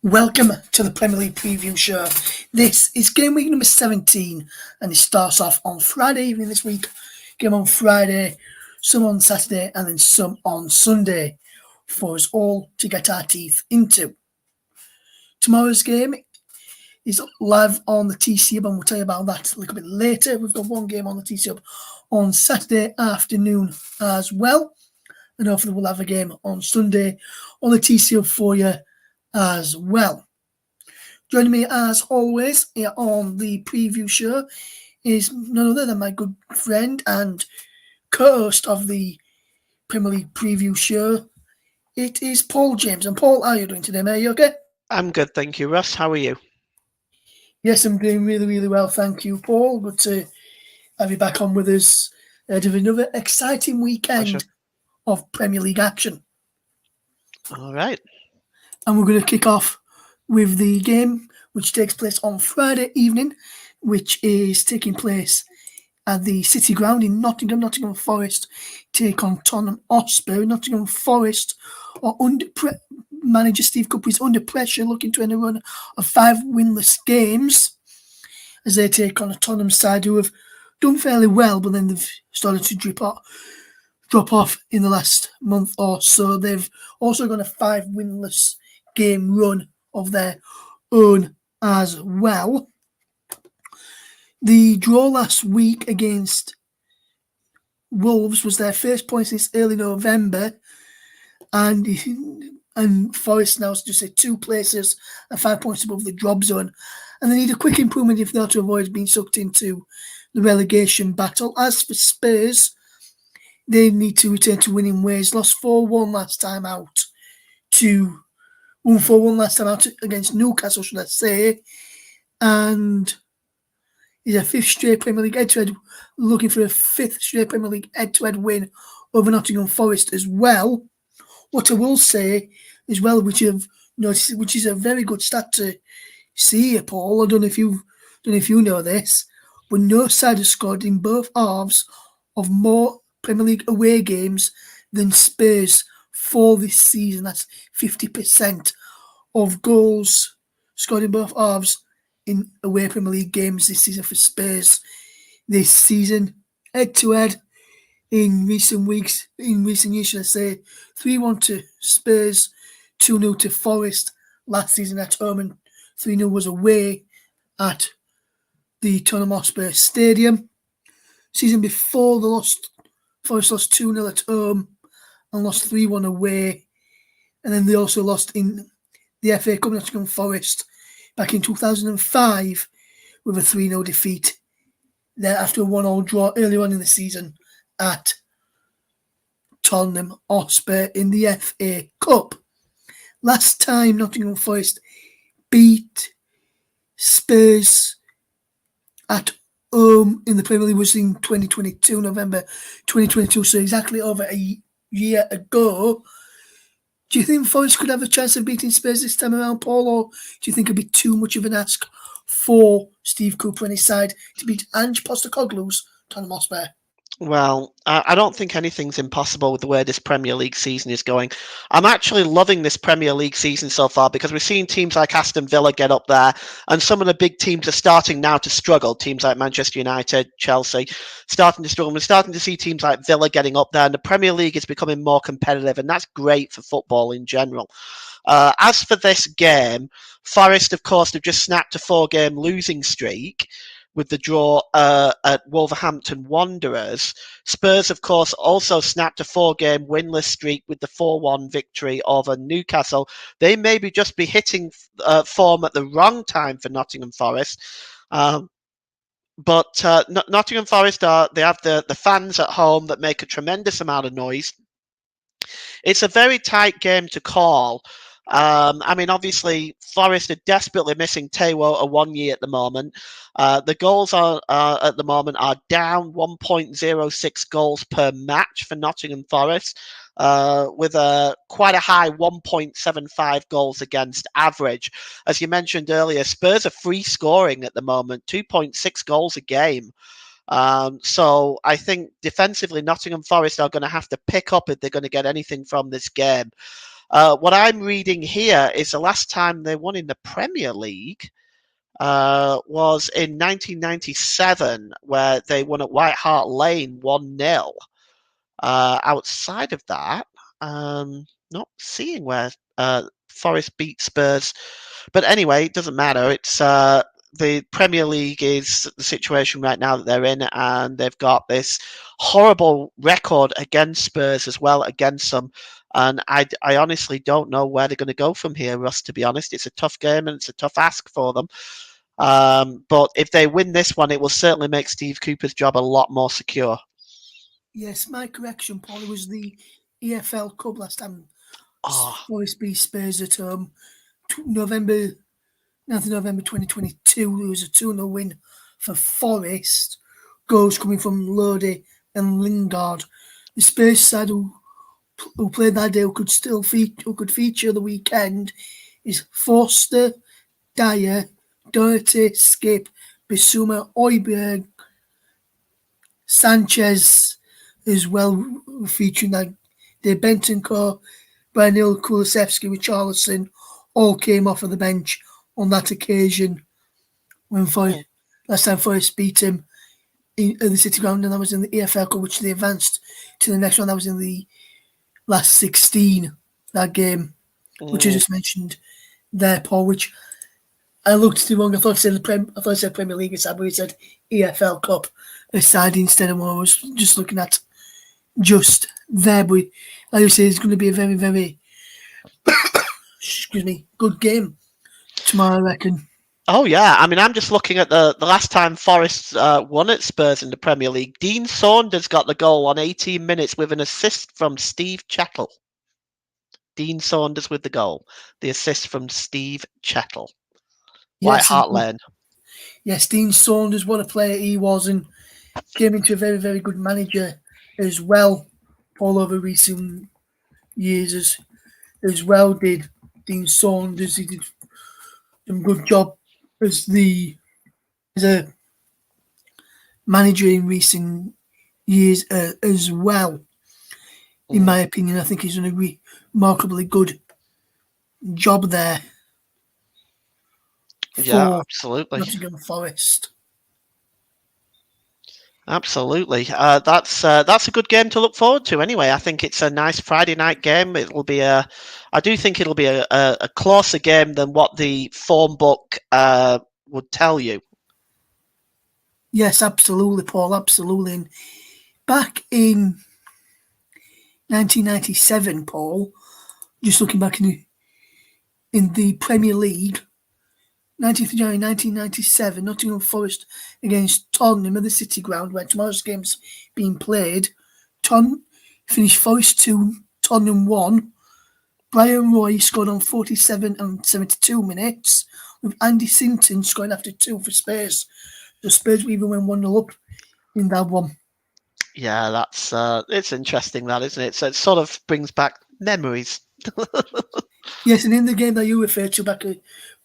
Welcome to the Premier League Preview Show. This is game week number 17 and it starts off on Friday evening this week. Game on Friday, some on Saturday and then some on Sunday for us all to get our teeth into. Tomorrow's game is live on the TC Hub and we'll tell you about that a little bit later. We've got one game on the TC Hub on Saturday afternoon as well. And hopefully we'll have a game on Sunday on the TC Hub for you as well. Joining me as always here on the preview show is none other than my good friend and co-host of the Premier League preview show. It is Paul James. And Paul, how are you doing today, mate? Are you okay? I'm good, thank you, Russ. How are you? Yes, I'm doing really, really well, thank you, Paul. Good to have you back on with us to another exciting weekend of Premier League action. All right. And we're going to kick off with the game which takes place on Friday evening, which is taking place at the City Ground in Nottingham. Nottingham Forest take on Tottenham Hotspur. Nottingham Forest are manager Steve Cooper is under pressure, looking to end a run of 5 winless games as they take on a Tottenham side who have done fairly well, but then they've started to drop off in the last month or so. They've also got a 5 winless game run of their own as well. The draw last week against Wolves was their first point since early November, and Forest now just at 2 places and 5 points above the drop zone, and they need a quick improvement if they're to avoid being sucked into the relegation battle. As for Spurs, they need to return to winning ways. Lost 4-1 last time out to 1-4-1 last time out against Newcastle, should I say, and is a 5th straight Premier League head-to-head, looking for a 5th straight Premier League head-to-head win over Nottingham Forest as well. What I will say as well, which you've noticed, which is a very good stat to see here, Paul. I don't know if you know this, but no side has scored in both halves of more Premier League away games than Spurs for this season. That's 50% of goals scored in both halves in away Premier League games this season for Spurs. This season, head-to-head in recent years, should I say, 3-1 to Spurs, 2-0 to Forest last season at home, and 3-0 was away at the Tottenham Hotspur Stadium. Season before, Forest lost 2-0 at home and lost 3-1 away. And then they also lost in the FA Cup Nottingham Forest back in 2005 with a 3-0 defeat there after a 1-1 draw earlier on in the season at Tottenham Hotspur in the FA Cup. Last time Nottingham Forest beat Spurs at home in the Premier League was in 2022, November 2022, so exactly over a year ago. Do you think Forest could have a chance of beating Spurs this time around, Paul, or do you think it'd be too much of an ask for Steve Cooper and his side to beat Ange Postecoglou's Tottenham Hotspur? Well, I don't think anything's impossible with the way this Premier League season is going. I'm actually loving this Premier League season so far because we're seeing teams like Aston Villa get up there, and some of the big teams are starting now to struggle. Teams like Manchester United, Chelsea, starting to struggle. We're starting to see teams like Villa getting up there, and the Premier League is becoming more competitive, and that's great for football in general. As for this game, Forest, of course, have just snapped a 4-game losing streak with the draw at Wolverhampton Wanderers. Spurs, of course, also snapped a 4-game winless streak with the 4-1 victory over Newcastle. They maybe just be hitting form at the wrong time for Nottingham Forest. But Nottingham Forest they have the fans at home that make a tremendous amount of noise. It's a very tight game to call. I mean, obviously, Forest are desperately missing Taiwo Awoniyi at the moment. The goals are at the moment are down 1.06 goals per match for Nottingham Forest, with a quite a high 1.75 goals against average. As you mentioned earlier, Spurs are free scoring at the moment, 2.6 goals a game. So I think defensively, Nottingham Forest are going to have to pick up if they're going to get anything from this game. What I'm reading here is the last time they won in the Premier League was in 1997, where they won at White Hart Lane 1-0. Outside of that, not seeing where Forest beat Spurs. But anyway, it doesn't matter. It's the Premier League is the situation right now that they're in, and they've got this horrible record against Spurs as well, against them. And I honestly don't know where they're going to go from here, Russ, to be honest. It's a tough game and it's a tough ask for them. But if they win this one, it will certainly make Steve Cooper's job a lot more secure. Yes, my correction, Paul, it was the EFL Cup last time. Forest beat Spurs at home. 9th November 2022, there was a 2-0 win for Forest. Goals coming from Lodi and Lingard. The Spurs side who played that day, who could feature the weekend, is Forster, Dyer, Doherty, Skip, Bissouma, Oiberg, Sanchez as well, featuring that day. Bentancur, Brian Hill, Kulusevski, Richarlison all came off of the bench on that occasion when last time Forest beat him in the City Ground, and that was in the EFL Cup, which they advanced to the next one. That was in the last 16, that game, which I just mentioned there, Paul, which I looked too wrong. I thought it said Premier League aside, but it said EFL Cup aside instead of what I was just looking at just there. But like you say, it's going to be a very, very good game tomorrow, I reckon. Oh, yeah. I mean, I'm just looking at the last time Forest won at Spurs in the Premier League. Dean Saunders got the goal on 18 minutes with an assist from Steve Chettle. Dean Saunders with the goal. The assist from Steve Chettle. White Hart Lane. Yes, Dean Saunders, what a player he was, and came into a very, very good manager as well, all over recent years as well, did Dean Saunders. He did some good job as a manager in recent years as well. In my opinion, I think he's done a remarkably good job there. Yeah, absolutely. Nottingham Forest. Absolutely. That's a good game to look forward to. Anyway, I think it's a nice Friday night game. I do think it'll be a closer game than what the form book would tell you. Yes, absolutely, Paul. Absolutely. And back in 1997, Paul, just looking back in the Premier League, 19th of January 1997, Nottingham Forest against Tottenham at the City Ground, where tomorrow's game's being played. Finished Forest 2, Tottenham 1. Brian Roy scored on 47 and 72 minutes, with Andy Sinton scoring after 2 for Spurs. The Spurs even went 1-0 up in that one. Yeah, that's it's interesting, that, isn't it? So it sort of brings back memories. Yes, and in the game that you referred to back,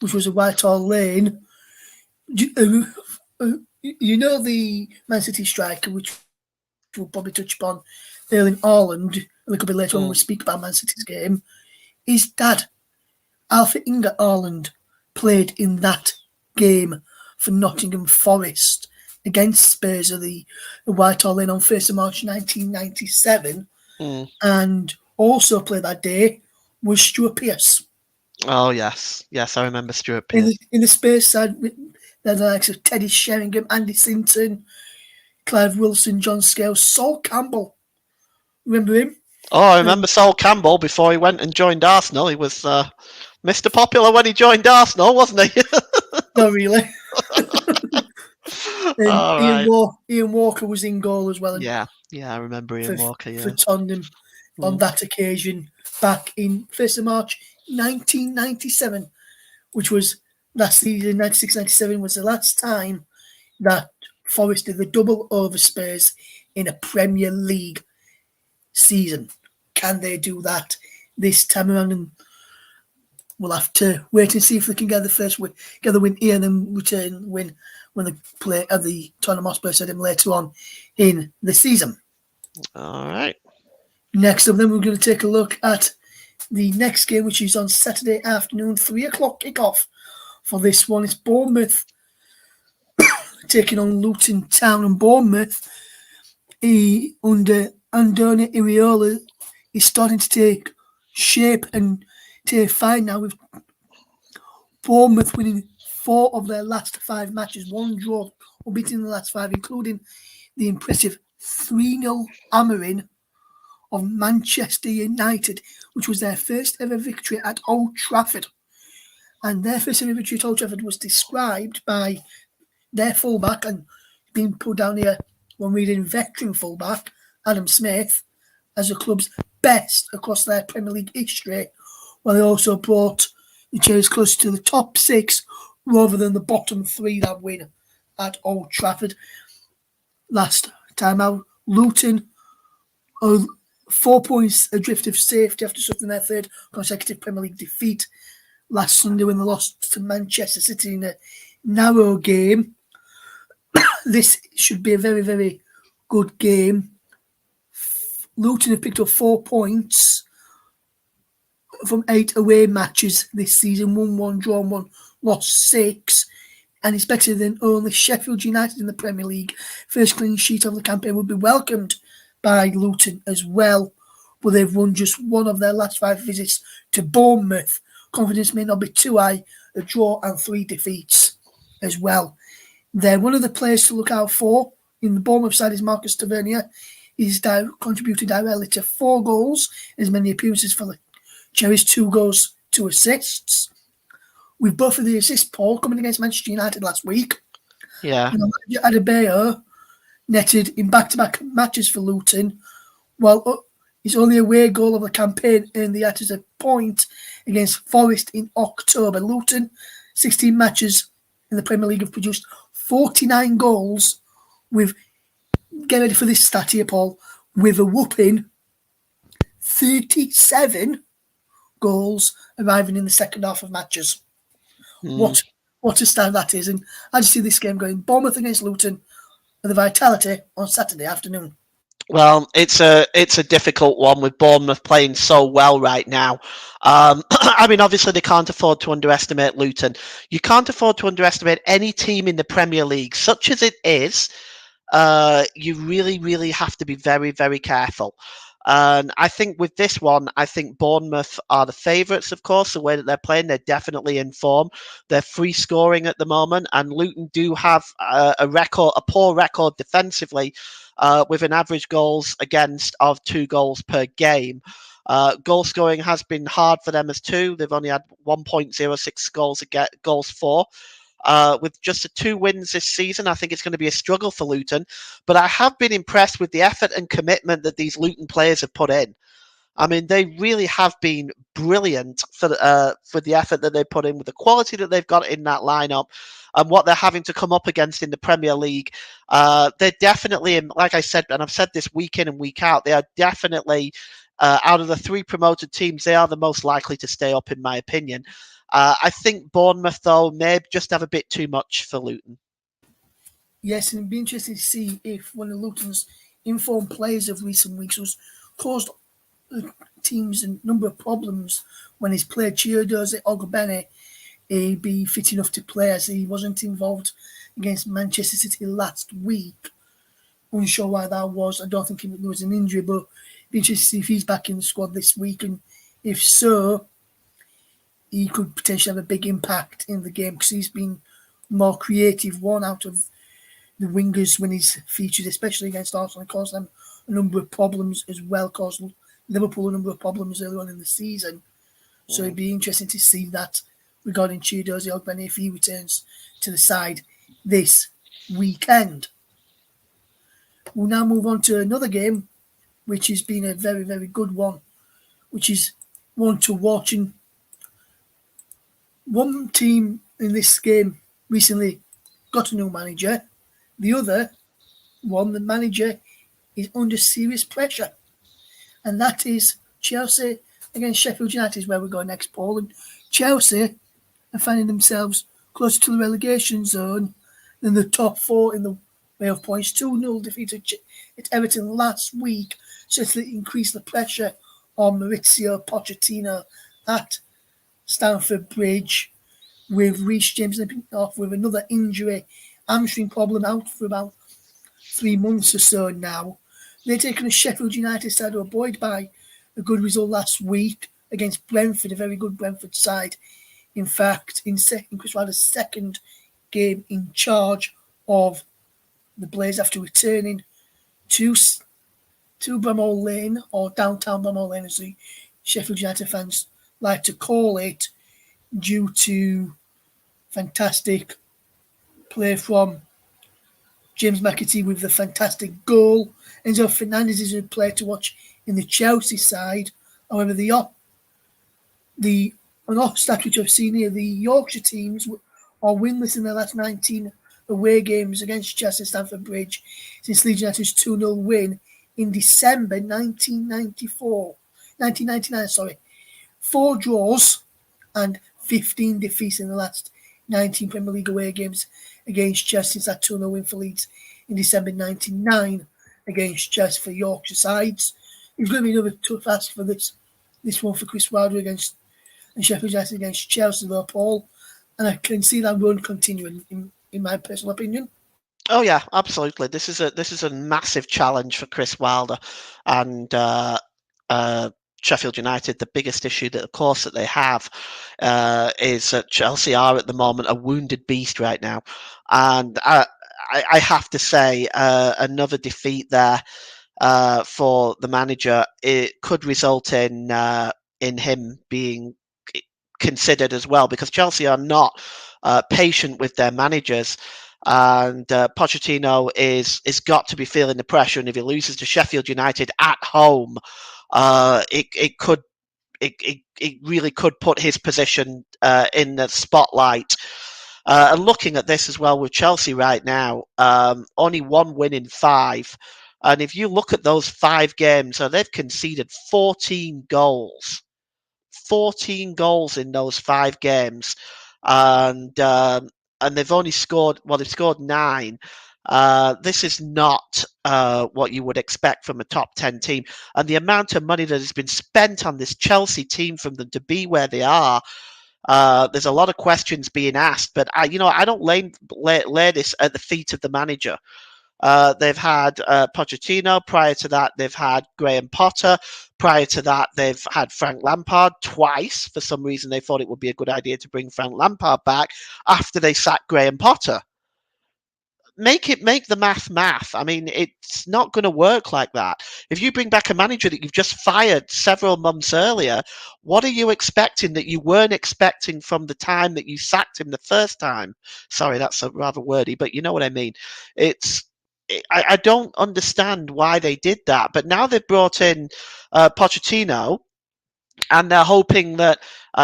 which was a White Hart Lane, you know the Man City striker, which we'll probably touch upon, Erling Haaland, a little bit later on when we speak about Man City's game. His dad, Alfred Inga Haaland, played in that game for Nottingham Forest against Spurs at the White Hart Lane on 1st of March 1997, and also played that day was Stuart Pearce. Oh, yes. Yes, I remember Stuart Pearce. In the Spurs side, they're the likes of Teddy Sheringham, Andy Sinton, Clive Wilson, John Scales, Sol Campbell. Remember him? Oh, I remember Sol Campbell before he went and joined Arsenal. He was Mr. Popular when he joined Arsenal, wasn't he? Not really. And All right. Ian Walker was in goal as well, and Yeah, I remember Ian Walker. for Yeah. Tottenham on Mm. that occasion back in 1st of March 1997, which was that season. 96-97 was the last time that Forest did the double over Spurs in a Premier League season. Can they do that this time around? And we'll have to wait and see if they can get the get the win here and then return win when they play at the Tottenham Hotspur Stadium later on in the season. All right. Next up, then we're going to take a look at the next game, which is on Saturday afternoon, 3:00 kickoff. For this one, it's Bournemouth taking on Luton Town, and Bournemouth under Andoni Iraola is starting to take shape and take fine now, with Bournemouth winning 4 of their last 5 matches, 1 draw, or beating the last 5, including the impressive 3-0 hammering of Manchester United, which was their first ever victory at Old Trafford. And their first ever victory at Old Trafford was described by their fullback, and being put down here when reading veteran fullback Adam Smith, as the club's best across their Premier League history, while they also brought the Cherries closer to the top 6 rather than the bottom 3 that win at Old Trafford. Last time out, Luton are 4 points adrift of safety after suffering their 3rd consecutive Premier League defeat last Sunday when they lost to Manchester City in a narrow game. This should be a very, very good game. Luton have picked up 4 points from 8 away matches this season, 1-1 drawn, 1 lost 6, and it's better than only Sheffield United in the Premier League. First clean sheet of the campaign would be welcomed by Luton as well, but they've won just 1 of their last 5 visits to Bournemouth. Confidence may not be too high, a draw and 3 defeats as well. They're one of the players to look out for in the Bournemouth side is Marcus Tavernier. He's contributed directly to 4 goals, as many appearances for the Cherries, 2 goals, 2 assists. With both of the assists, Paul, coming against Manchester United last week. Yeah. Adebayo netted in back-to-back matches for Luton, while his only away goal of the campaign earned the Hatters a point against Forest in October. Luton, 16 matches in the Premier League, have produced 49 goals with, get ready for this stat here, Paul, with a whooping 37 goals arriving in the second half of matches. What a stat that is. And I just see this game going Bournemouth against Luton with the Vitality on Saturday afternoon. Well, it's a difficult one with Bournemouth playing so well right now. I mean, obviously they can't afford to underestimate Luton. You can't afford to underestimate any team in the Premier League, such as it is. You really, really have to be very, very careful. And I think with this one, I think Bournemouth are the favourites, of course, the way that they're playing. They're definitely in form. They're free scoring at the moment, and Luton do have a poor record defensively, with an average goals against of 2 goals per game. Goal scoring has been hard for them as too. They've only had 1.06 goals for. With just 2 wins this season, I think it's going to be a struggle for Luton. But I have been impressed with the effort and commitment that these Luton players have put in. I mean, they really have been brilliant for the effort that they put in, with the quality that they've got in that lineup, and what they're having to come up against in the Premier League. They're definitely, like I said, and I've said this week in and week out, they are definitely, out of the 3 promoted teams, they are the most likely to stay up, in my opinion. I think Bournemouth, though, may just have a bit too much for Luton. Yes, and it'd be interesting to see if one of Luton's informed players of recent weeks was caused teams a number of problems when he's played. Chiedozie Ogbene be fit enough to play, as he wasn't involved against Manchester City last week. Unsure why that was. I don't think there was an injury, but it'd be interesting to see if he's back in the squad this week, and if so, he could potentially have a big impact in the game, because he's been more creative, one out of the wingers when he's featured, especially against Arsenal. It caused them a number of problems as well, caused Liverpool a number of problems early on in the season. So it'd be interesting to see that regarding Chiedozie Ogbene, if he returns to the side this weekend. We'll now move on to another game, which has been a very, very good one, which is one to watch. And one team in this game recently got a new manager. The other one, the manager, is under serious pressure. And that is Chelsea against Sheffield United, where we go next, Paul. And Chelsea are finding themselves closer to the relegation zone than the top four in the way of points. 2-0 defeat at Everton last week certainly increased the pressure on Maurizio Pochettino at Stamford Bridge, with Reece James off with another injury, hamstring problem, out for about 3 months or so now. They're taking a Sheffield United side who were buoyed by a good result last week against Brentford, a very good Brentford side. In fact, in Chris Wilder's second game in charge of the Blaze after returning to Bramall Lane, or downtown Bramall Lane as the Sheffield United fans like to call it, due to fantastic play from James McAtee with the fantastic goal. Enzo Fernandez is a player to watch in the Chelsea side. However, the stat which I've seen here, the Yorkshire teams are winless in their last 19 away games against Chelsea Stamford Bridge since Leeds United's 2-0 win in December 1999. 4 draws and 15 defeats in the last 19 Premier League away games against Chelsea since that 2-0 win for Leeds in December 99 against Chelsea for Yorkshire sides. It's going to be another tough ask for this one for Chris Wilder against and Sheffield United against Chelsea, though, Paul. And I can see that run continuing, in my personal opinion. Oh yeah, absolutely. This is a massive challenge for Chris Wilder and Sheffield United. The biggest issue that, of course, that they have is that Chelsea are at the moment a wounded beast right now, and I have to say another defeat there for the manager, it could result in him being considered as well, because Chelsea are not patient with their managers. And Pochettino is got to be feeling the pressure, and if he loses to Sheffield United at home, it really could put his position in the spotlight. And looking at this as well with Chelsea right now, only 1 win in 5. And if you look at those 5 games, so they've conceded 14 goals. 14 goals in those 5 games. And they've only scored, they've scored 9. This is not what you would expect from a top 10 team. And the amount of money that has been spent on this Chelsea team from them to be where they are, there's a lot of questions being asked. But I don't lay this at the feet of the manager. They've had Pochettino. Prior to that, they've had Graham Potter. Prior to that, they've had Frank Lampard twice. For some reason, they thought it would be a good idea to bring Frank Lampard back after they sacked Graham Potter. Make the math. I mean, it's not going to work like that. If you bring back a manager that you've just fired several months earlier, what are you expecting that you weren't expecting from the time that you sacked him the first time? Sorry, that's rather wordy, but you know what I mean. I don't understand why they did that, but now they've brought in Pochettino, and they're hoping that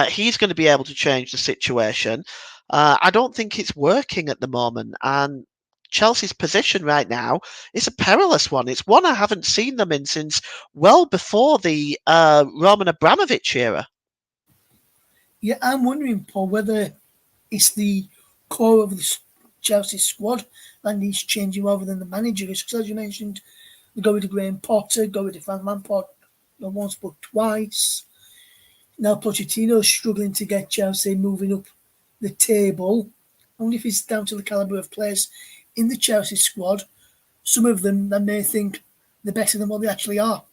he's going to be able to change the situation. I don't think it's working at the moment, and Chelsea's position right now is a perilous one. It's one I haven't seen them in since well before the Roman Abramovich era. Yeah, I'm wondering, Paul, whether it's the core of the Chelsea squad that needs changing rather than the manager. Because as you mentioned, they go with the Graham Potter, go with the Frank Lampard, not once but twice. Now Pochettino's struggling to get Chelsea moving up the table. I wonder if it's down to the calibre of players in the Chelsea squad. Some of them that may think they're better than what they actually are.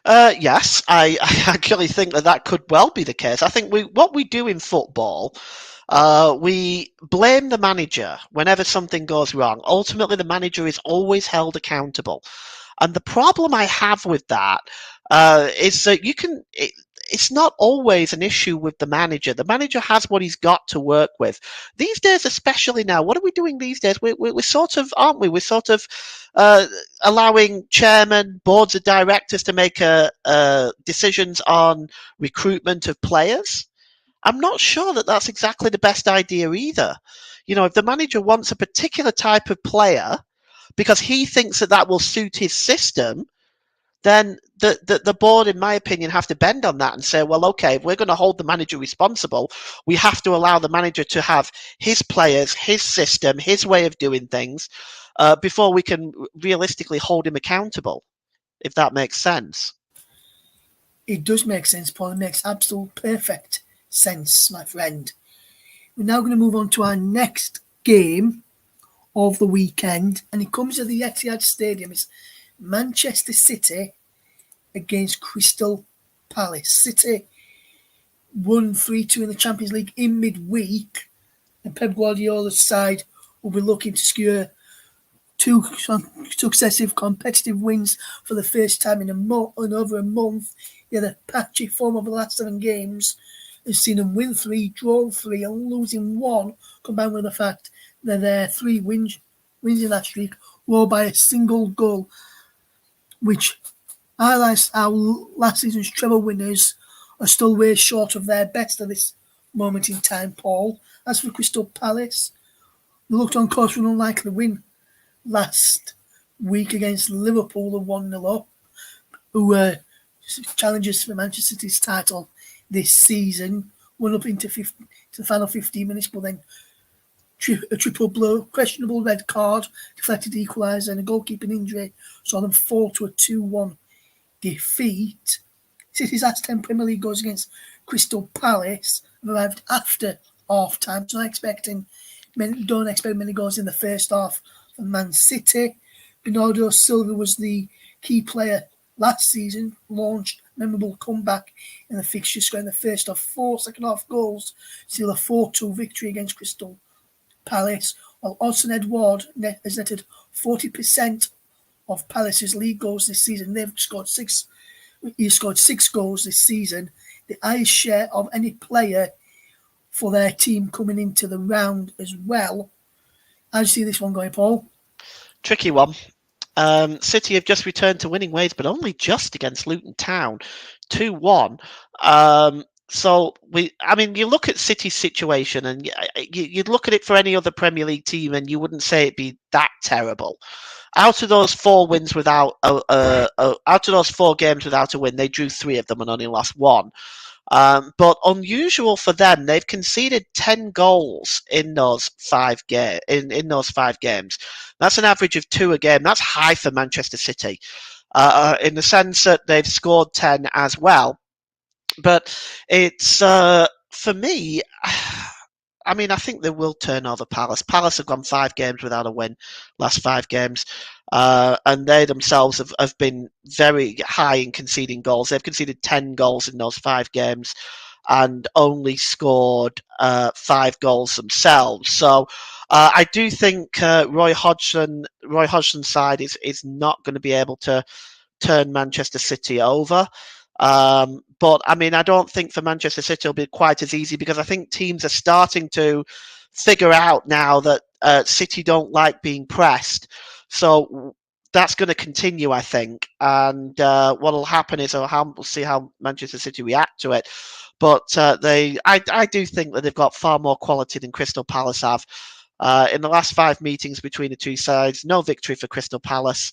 Yes, I actually think that could well be the case. I think what we do in football, we blame the manager whenever something goes wrong. Ultimately, the manager is always held accountable. And the problem I have with that is that it's not always an issue with the manager. The manager has what he's got to work with. These days, especially now, what are we doing these days? We're sort of, aren't we? We're sort of allowing chairmen, boards of directors to make decisions on recruitment of players. I'm not sure that that's exactly the best idea either. If the manager wants a particular type of player because he thinks that will suit his system, then the board, in my opinion, have to bend on that and say, well, okay, if we're going to hold the manager responsible, we have to allow the manager to have his players, his system, his way of doing things before we can realistically hold him accountable, if that makes sense. It does make sense, Paul. It makes absolute perfect sense, my friend. We're now going to move on to our next game of the weekend, and it comes at the Etihad Stadium. It's Manchester City against Crystal Palace. City won 3-2 in the Champions League in midweek, and Pep Guardiola's side will be looking to secure 2 successive competitive wins for the first time in over a month. Yeah, the patchy form of the last 7 games has seen them win 3, draw 3, and losing 1, combined with the fact that their 3 wins in that streak were by a single goal, which highlights how last season's treble winners are still way short of their best at this moment in time, Paul. As for Crystal Palace, they looked on course for an unlikely win last week against Liverpool, the 1-0 up, who were challengers for Manchester City's title this season. Went up into the final 15 minutes, but then a triple blow, questionable red card, deflected equaliser, and a goalkeeping injury saw them fall to a 2-1 defeat. City's last 10 Premier League goals against Crystal Palace have arrived after half time, so don't expect many goals in the first half from Man City. Bernardo Silva was the key player last season, launched a memorable comeback in the fixture, scoring the first of 4 second half goals, seal a 4-2 victory against Crystal Palace, while Odsonne Edouard has netted 40% of Palace's league goals this season. He scored 6 goals this season, the highest share of any player for their team coming into the round as well. How do you see this one going, Paul? Tricky one. City have just returned to winning ways, but only just against Luton Town, 2-1. You look at City's situation, and you'd look at it for any other Premier League team, and you wouldn't say it'd be that terrible. Out of those 4 games without a win, they drew 3 of them and only lost 1. But unusual for them, they've conceded 10 goals in those 5 games. That's an average of 2 a game. That's high for Manchester City, in the sense that they've scored 10 as well. But it's for me. I think they will turn over Palace. Palace have gone 5 games without a win, last 5 games. And they themselves have been very high in conceding goals. They've conceded 10 goals in those 5 games and only scored 5 goals themselves. So I do think Roy Hodgson's side is not going to be able to turn Manchester City over. But I don't think for Manchester City it'll be quite as easy, because I think teams are starting to figure out now that City don't like being pressed. So that's going to continue, I think. And what will happen is we'll see how Manchester City react to it. But I do think that they've got far more quality than Crystal Palace have. In the last 5 meetings between the two sides, no victory for Crystal Palace.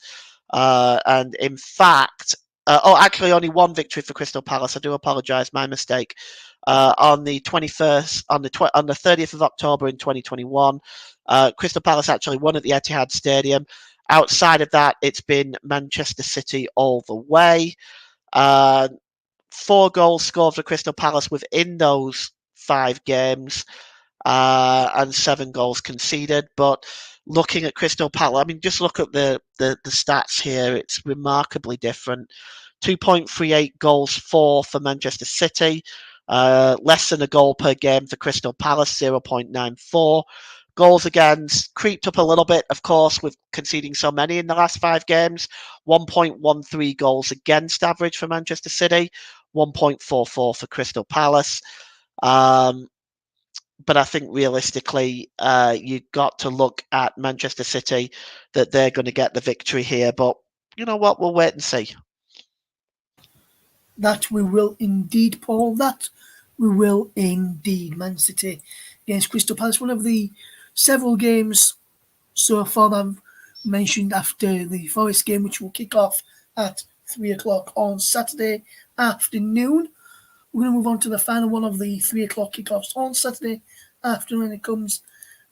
And in fact, actually only 1 victory for Crystal Palace. I do apologise, my mistake. On the 21st, on the 30th of October in 2021, Crystal Palace actually won at the Etihad Stadium. Outside of that, it's been Manchester City all the way. 4 goals scored for Crystal Palace within those 5 games, and 7 goals conceded. But looking at Crystal Palace, just look at the stats here. It's remarkably different. 2.38 goals for Manchester City, less than a goal per game for Crystal Palace, 0.94. Goals against creeped up a little bit, of course, with conceding so many in the last 5 games. 1.13 goals against average for Manchester City, 1.44 for Crystal Palace. But I think realistically, you've got to look at Manchester City, that they're going to get the victory here. But you know what? We'll wait and see. That we will indeed, Paul. That we will indeed. Man City against Crystal Palace. One of the several games so far that I've mentioned after the Forest game, which will kick off at 3 o'clock on Saturday afternoon. We're going to move on to the final one of the 3 o'clock kickoffs on Saturday afternoon. It comes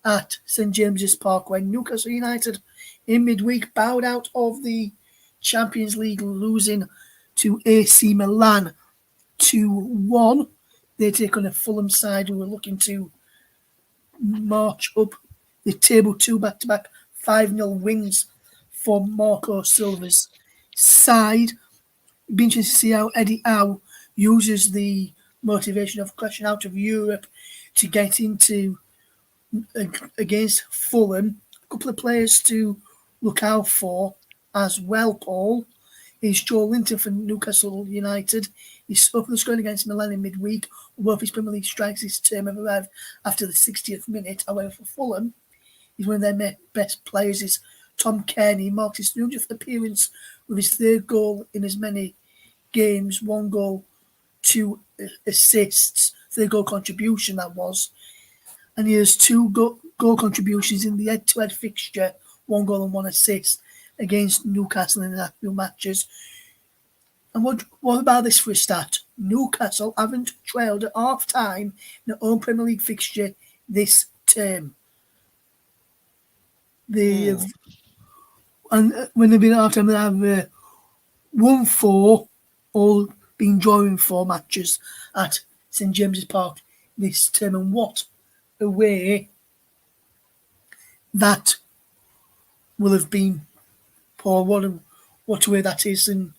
at St James's Park, when Newcastle United in midweek bowed out of the Champions League, losing to AC Milan 2-1. They take on a Fulham side who are looking to march up the table, two back-to-back 5-0 wins for Marco Silva's side. It'll be interesting to see how Eddie Howe uses the motivation of crashing out of Europe to get into against Fulham. A couple of players to look out for as well, Paul, is Joe Linton for Newcastle United. He's opened the scoring against Milan in midweek. Both his Premier League strikes this term have arrived after the 60th minute. However, for Fulham, he's one of their best players is Tom Kearney. He marks his 200th appearance with his third goal in as many games. 1 goal, 2 assists, third goal contribution that was. And he has 2 goal contributions in the head-to-head fixture, 1 goal and 1 assist against Newcastle in the last 2 matches. And what about this for a start? Newcastle haven't trailed at half-time in their own Premier League fixture this term. And when they've been at half-time, they have won 4, all been drawing 4 matches at St James's Park this term. And what a way that will have been, Paul. What a way that is. And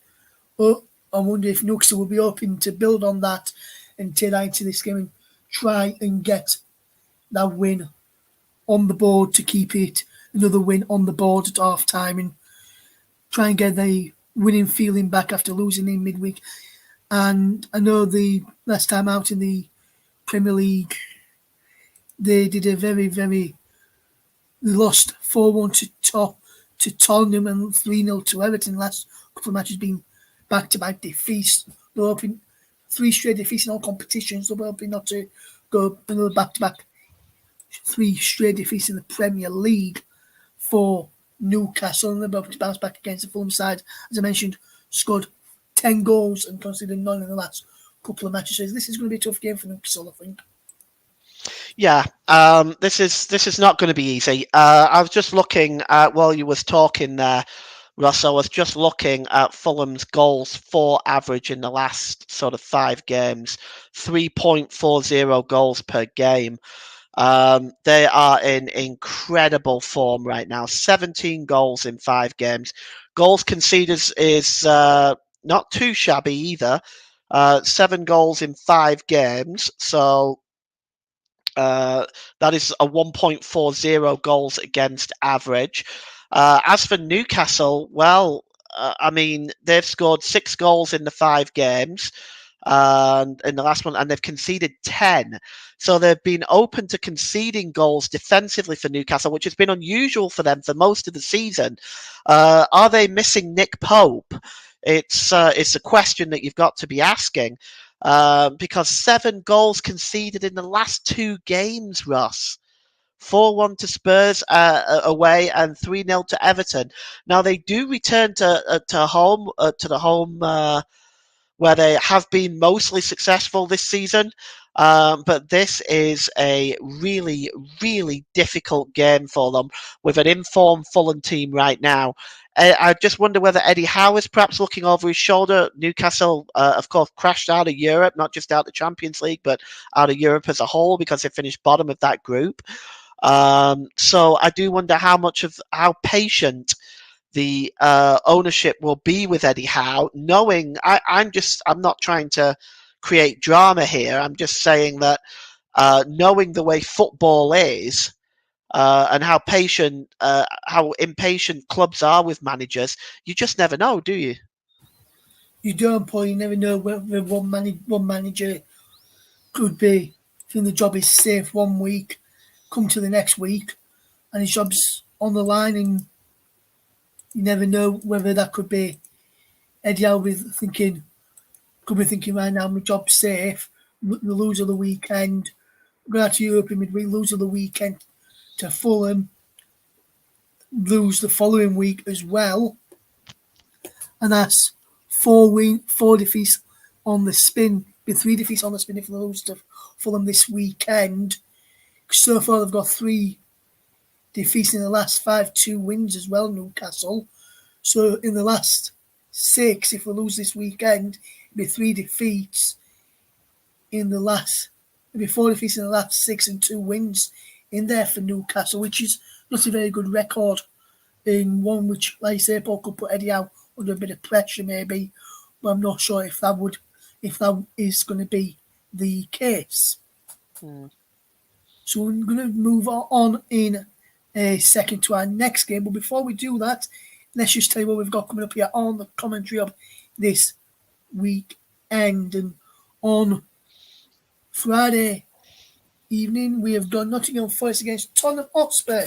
I wonder if Newcastle will be hoping to build on that and take that into this game and try and get that win on the board to keep it another win on the board at half time and try and get the winning feeling back after losing in midweek. And I know the last time out in the Premier League, they did a they lost 4-1 to Tottenham and 3-0 to Everton. Last couple of matches being back-to-back defeats. They're hoping 3 straight defeats in all competitions. They're hoping not to go another back-to-back 3 straight defeats in the Premier League for Newcastle. And they're about to bounce back against the Fulham side. As I mentioned, scored 10 goals and conceded 9 in the last couple of matches. So this is going to be a tough game for Newcastle, I think. Yeah, this is not going to be easy. I was just looking at, while you was talking there, Russ, I was just looking at Fulham's goals for average in the last sort of 5 games, 3.40 goals per game. They are in incredible form right now. 17 goals in 5 games. Goals conceded is not too shabby either. 7 goals in 5 games. So that is a 1.40 goals against average. As for Newcastle, well, I mean, they've scored 6 goals in the 5 games. And in the last one, and they've conceded 10. So they've been open to conceding goals defensively for Newcastle, which has been unusual for them for most of the season. Are they missing Nick Pope? It's a question that you've got to be asking, because 7 goals conceded in the last 2 games, Russ. 4-1 to Spurs away and 3-0 to Everton. Now they do return to the home where they have been mostly successful this season. But this is a really, really difficult game for them with an informed Fulham team right now. I just wonder whether Eddie Howe is perhaps looking over his shoulder. Newcastle, of course, crashed out of Europe, not just out of the Champions League, but out of Europe as a whole because they finished bottom of that group. So I do wonder how patient the ownership will be with Eddie Howe, knowing I'm not trying to create drama here. I'm just saying that knowing the way football is and how impatient clubs are with managers, you just never know, do you? You don't, Paul. You never know whether one manager could be think the job is safe one week, come to the next week, and his job's on the line, and you never know whether that could be Eddie Howe could be thinking right now, my job's safe. The lose of the weekend, go out to Europe in midweek, lose of the weekend to Fulham, lose the following week as well, and that's four defeats on the spin. Be 3 defeats on the spin if they lose to Fulham this weekend. So far, they've got 3 defeats in the last 5, 2 wins as well, Newcastle. So in the last 6, if we lose this weekend, it'll be 3 defeats in the last, it'll be 4 defeats in the last 6 and 2 wins in there for Newcastle, which is not a very good record. In one which, like I say, Paul could put Eddie out under a bit of pressure maybe, but I'm not sure if that is going to be the case. So we're going to move on in a second to our next game. But before we do that, let's just tell you what we've got coming up here on the commentary of this weekend. And on Friday evening, we have got Nottingham Forest against Tottenham Hotspur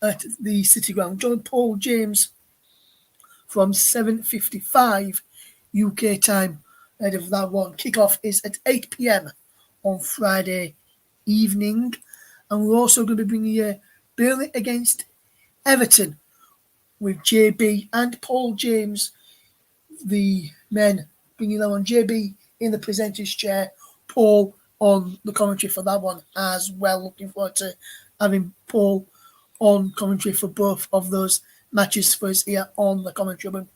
at the City Ground. Join Paul James from 7:55 UK time ahead of that one. Kickoff is at 8 p.m. on Friday evening. And we're also going to be bringing you Burnley against Everton with JB and Paul James, the men, bringing that on. JB in the presenter's chair, Paul on the commentary for that one as well. Looking forward to having Paul on commentary for both of those matches for us here on the commentary. But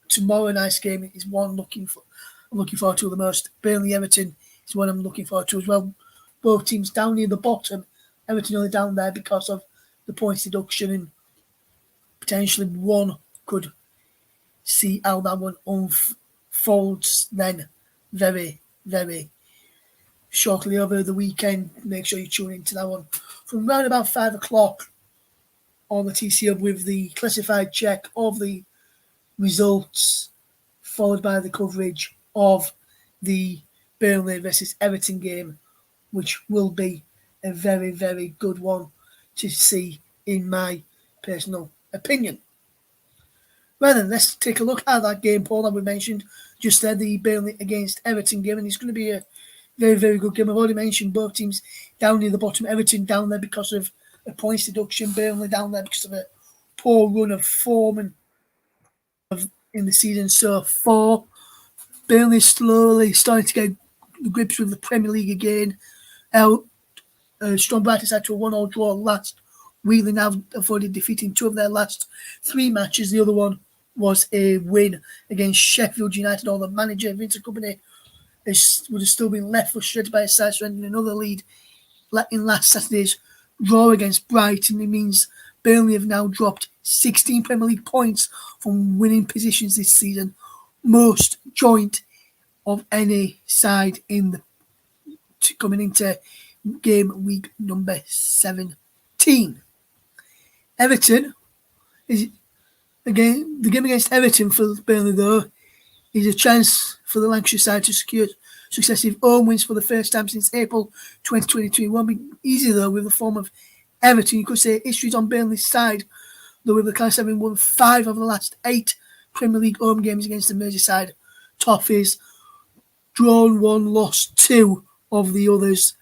tomorrow night's game is one I'm looking forward to the most. Burnley Everton is one I'm looking forward to as well. Both teams down near the bottom. Everton only down there because of the points deduction, and potentially one could see how that one unfolds then very, very shortly over the weekend. Make sure you tune into that one from around about 5 o'clock on the TC Hub with the classified check of the results, followed by the coverage of the Burnley versus Everton game, which will be a very, very good one to see, in my personal opinion. Right then, let's take a look at that game, Paul, that we mentioned just there, the Burnley against Everton game, and it's going to be a very, very good game. I've already mentioned both teams down near the bottom. Everton down there because of a points deduction, Burnley down there because of a poor run of form in the season so far. Burnley slowly starting to get the grips with the Premier League again. Strong Brighton had to a 1-1 draw last week. They now avoided defeating 2 of their last 3 matches. The other one was a win against Sheffield United. Although manager Vincent Kompany would have still been left frustrated by a side surrendering another lead in last Saturday's draw against Brighton. It means Burnley have now dropped 16 Premier League points from winning positions this season, most joint of any side coming into game week number 17. Everton is again the game against Everton for Burnley though is a chance for the Lancashire side to secure successive home wins for the first time since April 2023. It won't be easy though with the form of Everton. You could say history's on Burnley's side, though with the Clan 7 won 5 of the last 8 Premier League home games against the Merseyside Toffees, drawn 1, lost 2 of the others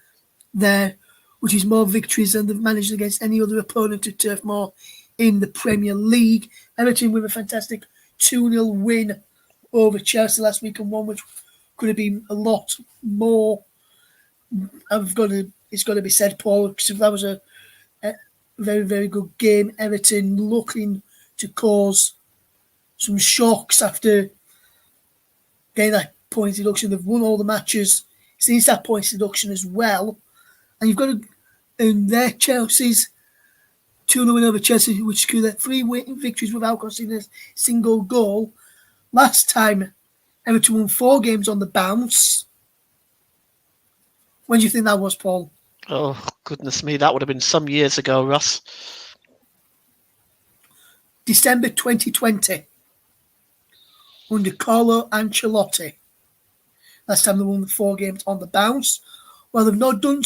there, which is more victories than they've managed against any other opponent at Turf Moor in the Premier League. Everton with a fantastic 2-0 win over Chelsea last week, and one which could have been a lot more. It's got to be said, Paul, because that was a very, very good game. Everton looking to cause some shocks after getting that point deduction. They've won all the matches since that point deduction as well. And you've got to, in there, Chelsea's 2-0 win over Chelsea, which secured their 3 victories without conceding a single goal. Last time, Everton won 4 games on the bounce. When do you think that was, Paul? Oh, goodness me, that would have been some years ago, Russ. December 2020. under Carlo Ancelotti. Last time they won the 4 games on the bounce. Well, they've not done.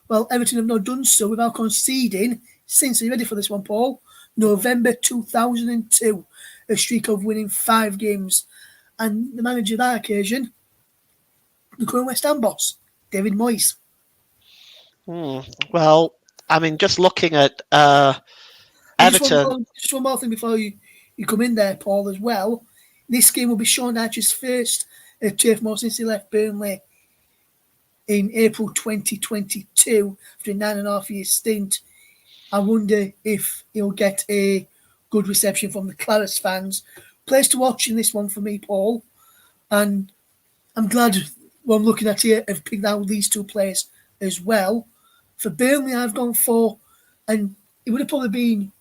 Well, Everton have not done so without conceding since. Are you ready for this one, Paul? November 2002, a streak of winning 5 games, and the manager that occasion, the current West Ham boss, David Moyes. Well, I mean, just looking at Everton. Just one more thing before you come in there, Paul, as well. This game will be Sean Dyche's first at Turf Moor since he left Burnley in April 2022 after a 9.5 year stint. I wonder if he'll get a good reception from the Clarets fans. Place to watch in this one for me, Paul. And I'm glad what I'm looking at here have picked out these 2 players as well. For Burnley, I've gone for, and it would have probably been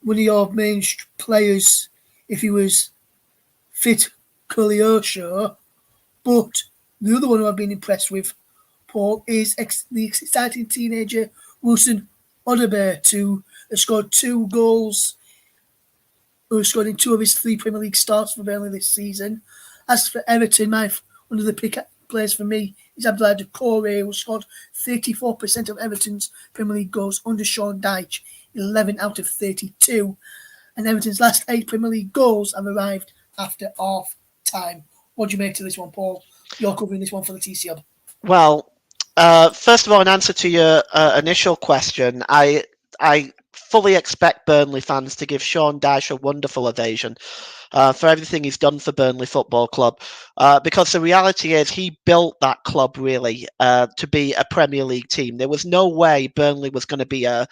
one of your main players if he was fit, Koleosho. But the other one who I've been impressed with, Paul, is the exciting teenager Wilson Odobert, who has scored 2 goals, who has scored in 2 of his 3 Premier League starts for Burnley this season. As for Everton, one of the pick players for me is Abdoulaye Doucouré, who scored 34% of Everton's Premier League goals under Sean Dyche, 11 out of 32. And Everton's last 8 Premier League goals have arrived after half time. What do you make to this one, Paul? You're covering this one for the TC Hub. Well, first of all, in answer to your initial question, I fully expect Burnley fans to give Sean Dyche a wonderful ovation for everything he's done for Burnley Football Club, because the reality is he built that club really to be a Premier League team. There was no way Burnley was going to be a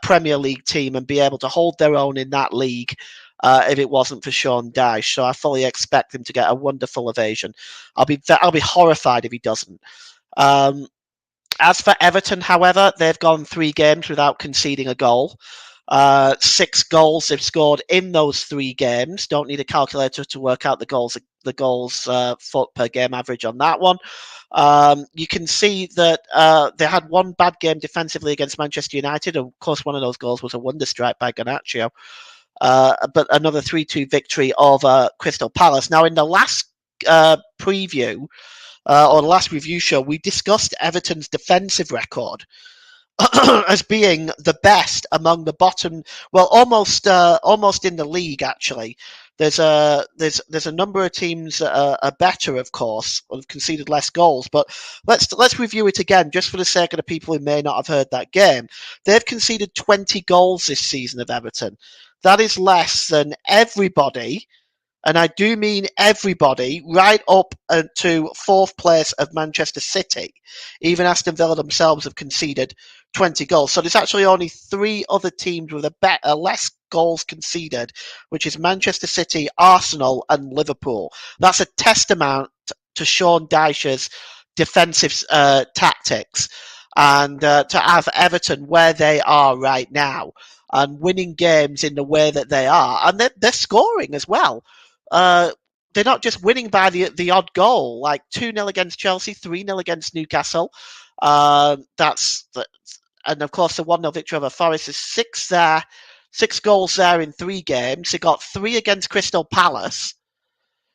Premier League team and be able to hold their own in that league if it wasn't for Sean Dyche. So I fully expect him to get a wonderful ovation. I'll be horrified if he doesn't. As for Everton, however, they've gone 3 games without conceding a goal. 6 goals they've scored in those 3 games. Don't need a calculator to work out the goals foot per game average on that one. You can see that they had 1 bad game defensively against Manchester United. Of course, one of those goals was a wonder strike by Garnacho. But another 3-2 victory over Crystal Palace. Now, in the last preview, or the last review show, we discussed Everton's defensive record as being the best among the bottom, well, almost in the league. Actually, there's a number of teams that are better, of course, have conceded less goals. But let's review it again, just for the sake of the people who may not have heard that game. They've conceded 20 goals this season of Everton. That is less than everybody. And I do mean everybody, right up to 4th place of Manchester City. Even Aston Villa themselves have conceded 20 goals. So there's actually only 3 other teams with a less goals conceded, which is Manchester City, Arsenal, and Liverpool. That's a testament to Sean Dyche's defensive tactics, and to have Everton where they are right now and winning games in the way that they are, and they're scoring as well. They're not just winning by the odd goal, like 2-0 against Chelsea, 3-0 against Newcastle. And of course the 1-0 victory over Forest is 6 goals there in 3 games. They got 3 against Crystal Palace.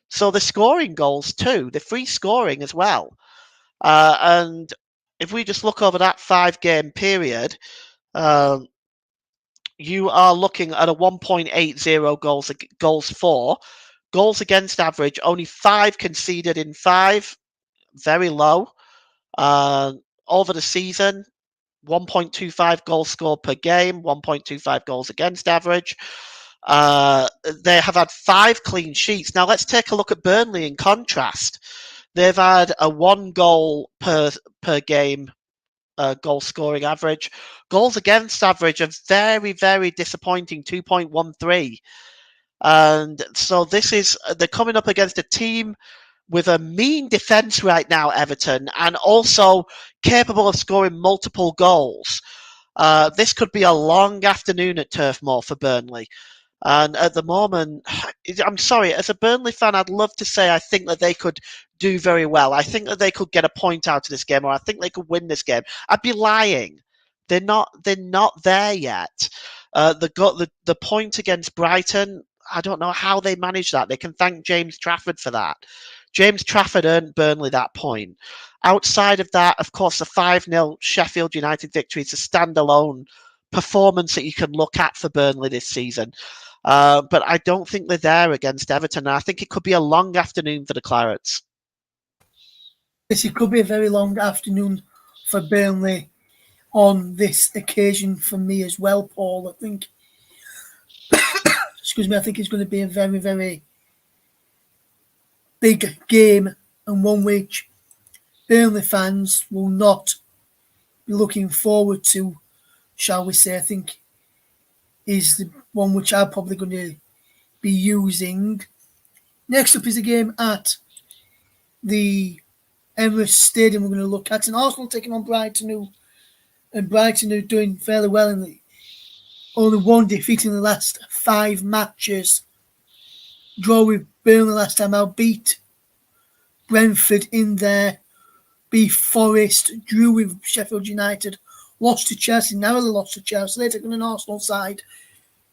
So they're scoring goals too. They're free scoring as well. And if we just look over that 5-game period, you are looking at a 1.80 goals for. Goals against average, only 5 conceded in 5, very low. Over the season, 1.25 goals scored per game, 1.25 goals against average. They have had 5 clean sheets. Now let's take a look at Burnley in contrast. They've had a 1 goal per game goal scoring average. Goals against average are very, very disappointing, 2.13. And so they're coming up against a team with a mean defence right now, Everton, and also capable of scoring multiple goals. This could be a long afternoon at Turf Moor for Burnley. And at the moment, I'm sorry, as a Burnley fan, I'd love to say I think that they could do very well. I think that they could get a point out of this game, or I think they could win this game. I'd be lying. They're not there yet. The point against Brighton, I don't know how they manage that. They can thank James Trafford for that. James Trafford earned Burnley that point. Outside of that, of course, the 5-0 Sheffield United victory is a standalone performance that you can look at for Burnley this season. But I don't think they're there against Everton. I think it could be a long afternoon for the Clarets. Yes, it could be a very long afternoon for Burnley on this occasion for me as well, Paul. I think, excuse me, I think it's going to be a very, very big game and one which Burnley fans will not be looking forward to, shall we say. I think is the one which I'm probably going to be using. Next up is a game at the Emirates Stadium we're going to look at. And Arsenal taking on Brighton, and Brighton are doing fairly well in the only one defeat in the last 5 matches. Draw with Burnley last time out, beat Brentford in there, beat Forest, drew with Sheffield United, lost to Chelsea, narrowly lost to Chelsea. They're taking an Arsenal side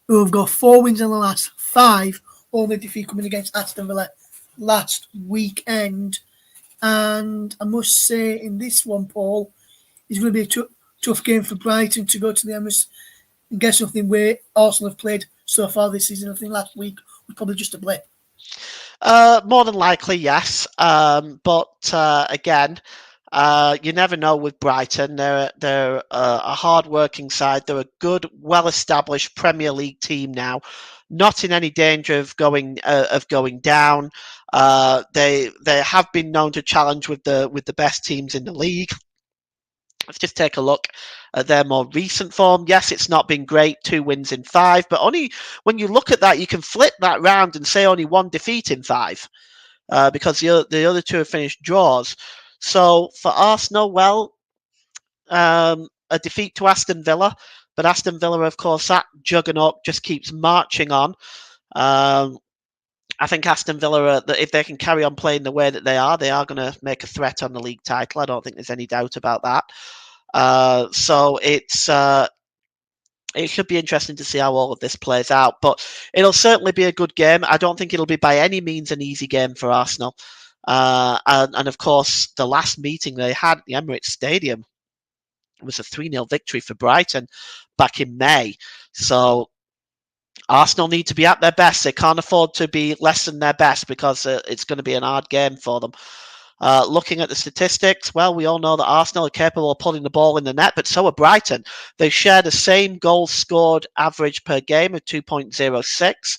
who have got 4 wins in the last 5, only defeat coming against Aston Villa last weekend. And I must say, in this one, Paul, it's going to be a tough game for Brighton to go to the Emirates and get something where Arsenal have played so far this season. I think last week was probably just a blip. More than likely, yes. But again, you never know with Brighton. They're a hard-working side. They're a good, well-established Premier League team now, not in any danger of going down. They have been known to challenge with the best teams in the league. Let's just take a look at their more recent form. Yes, it's not been great, 2 wins in 5, but only when you look at that, you can flip that round and say only 1 defeat in 5, because the other 2 have finished draws. So for Arsenal, well, a defeat to Aston Villa, but Aston Villa, of course, that juggernaut just keeps marching on. I think Aston Villa, if they can carry on playing the way that they are going to make a threat on the league title. I don't think there's any doubt about that. So it should be interesting to see how all of this plays out. But it'll certainly be a good game. I don't think it'll be by any means an easy game for Arsenal. And of course, the last meeting they had at the Emirates Stadium was a 3-0 victory for Brighton back in May. So Arsenal need to be at their best. They can't afford to be less than their best, because it's going to be an hard game for them. Looking at the statistics, well, we all know that Arsenal are capable of putting the ball in the net, but so are Brighton. They share the same goals scored average per game of 2.06.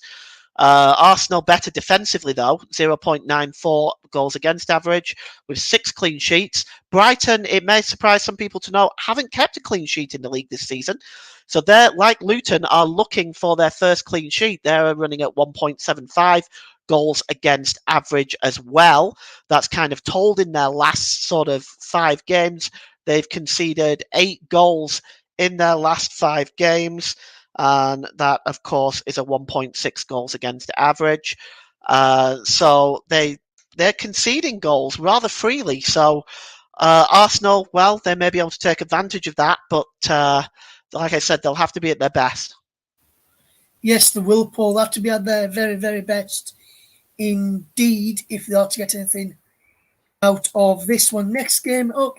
Arsenal better defensively, though, 0.94 goals against average, with 6 clean sheets. Brighton, it may surprise some people to know, haven't kept a clean sheet in the league this season. So they're, like Luton, are looking for their first clean sheet. They're running at 1.75 goals against average as well. That's kind of told in their last sort of 5 games. They've conceded 8 goals in their last 5 games. And that, of course, is a 1.6 goals against average. So they're conceding goals rather freely. So Arsenal, well, they may be able to take advantage of that, but like I said, they'll have to be at their best. Yes, they will, Paul. They have to be at their very, very best indeed if they are to get anything out of this one. Next game up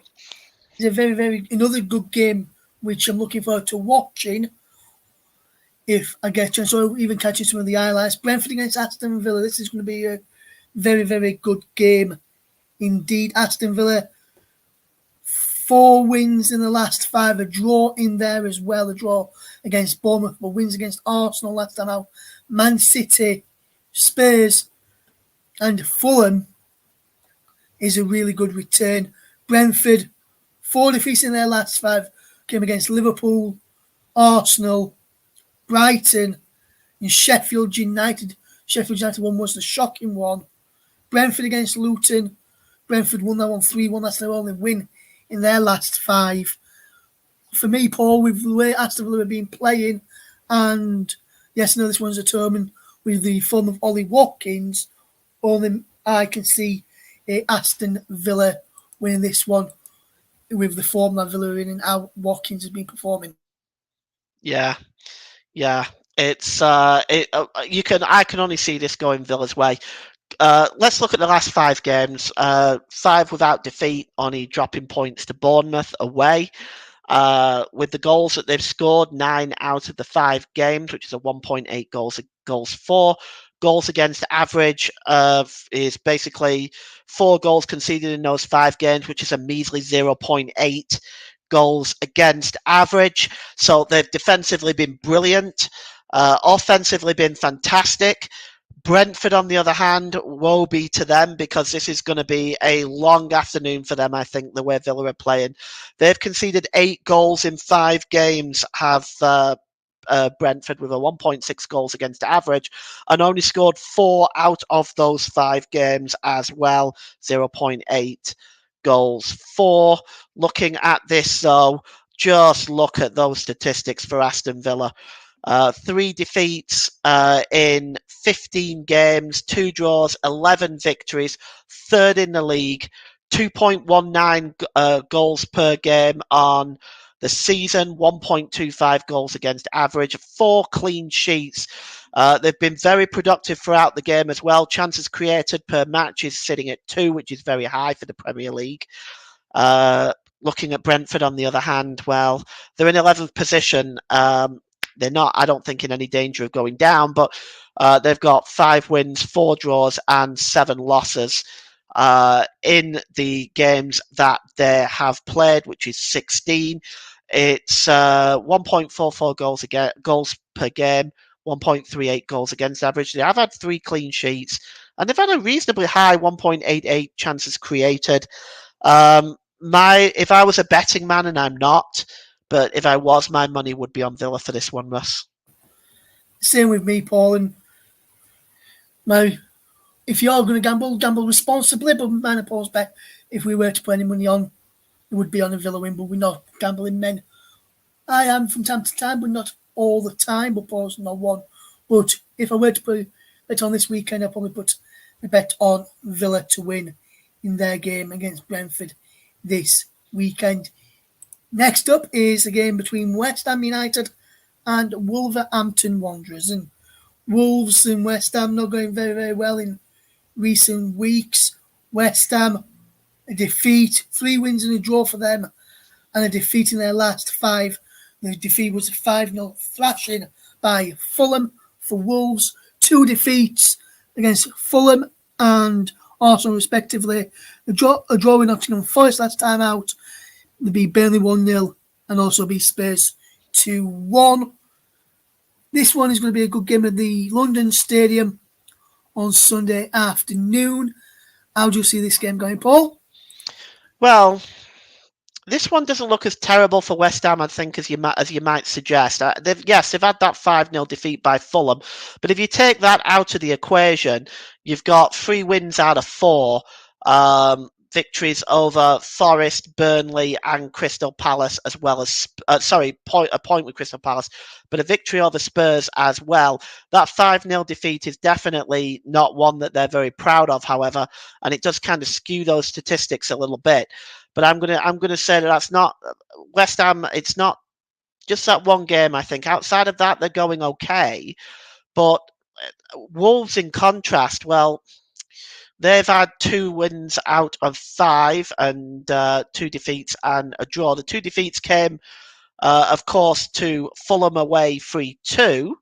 is another good game which I'm looking forward to watching if I get a chance, or even catching some of the highlights. Brentford against Aston Villa. This is going to be a very, very good game indeed. Aston Villa, 4 wins in the last 5, a draw in there as well, a draw against Bournemouth, but wins against Arsenal last time out, Man City, Spurs and Fulham is a really good return. Brentford, 4 defeats in their last 5, came against Liverpool, Arsenal, Brighton and Sheffield United. Sheffield United one was the shocking one. Brentford against Luton. Brentford won that one 3-1. That's their only win in their last 5. For me, Paul, with the way Aston Villa have been playing, and yes, I know this one's a tournament with the form of Ollie Watkins, only I can see Aston Villa winning this one with the form that Villa are in and how Watkins has been performing. Yeah. It's I can only see this going Villa's way. Let's look at the last 5 games. 5 without defeat, only dropping points to Bournemouth away. With the goals that they've scored, 9 out of the 5 games, which is a 1.8 goals for. Goals against average is basically 4 goals conceded in those 5 games, which is a measly 0.8 goals against average. So they've defensively been brilliant, offensively been fantastic. Brentford, on the other hand, woe be to them because this is going to be a long afternoon for them, I think, the way Villa are playing. They've conceded 8 goals in 5 games, have Brentford with a 1.6 goals against average, and only scored 4 out of those 5 games as well, 0.8 goals for. Looking at this, though, just look at those statistics for Aston Villa. 3 defeats in 15 games, 2 draws, 11 victories, third in the league, 2.19 goals per game on the season, 1.25 goals against average, 4 clean sheets. They've been very productive throughout the game as well. Chances created per match is sitting at 2, which is very high for the Premier League. Looking at Brentford, on the other hand, well, they're in 11th position. They're not, I don't think, in any danger of going down, but they've got 5 wins, 4 draws, and 7 losses in the games that they have played, which is 16. It's 1.44 goals per game, 1.38 goals against average. They have had 3 clean sheets, and they've had a reasonably high 1.88 chances created. If I was a betting man, and I'm not, but if I was, my money would be on Villa for this one, Russ. Same with me, Paul. And if you're going to gamble responsibly. But mine and Paul's bet, if we were to put any money on, it would be on a Villa win. But we're not gambling men. I am from time to time, but not all the time. But Paul's not one. But if I were to put a bet on this weekend, I'd probably put a bet on Villa to win in their game against Brentford this weekend. Next up is a game between West Ham United and Wolverhampton Wanderers. And Wolves and West Ham not going very, very well in recent weeks. West Ham, a defeat, 3 wins and a draw for them, and a defeat in their last 5. The defeat was a 5-0 thrashing by Fulham. For Wolves, 2 defeats against Fulham and Arsenal respectively. A draw with Nottingham Forest last time out. They beat Burnley 1-0 and also beat Spurs 2-1. This one is going to be a good game at the London Stadium on Sunday afternoon. How do you see this game going, Paul? Well, this one doesn't look as terrible for West Ham, I think, as you might suggest. They've had that 5-0 defeat by Fulham, but if you take that out of the equation, you've got 3 wins out of 4. Victories over Forest, Burnley, and Crystal Palace, as well as a point with Crystal Palace, but a victory over Spurs as well. That 5-0 defeat is definitely not one that they're very proud of, however, and it does kind of skew those statistics a little bit. But I'm gonna say that's not West Ham. It's not just that one game. I think outside of that, they're going okay. But Wolves, in contrast, well, they've had 2 wins out of 5 and 2 defeats and a draw. The 2 defeats came, of course, to Fulham away 3-2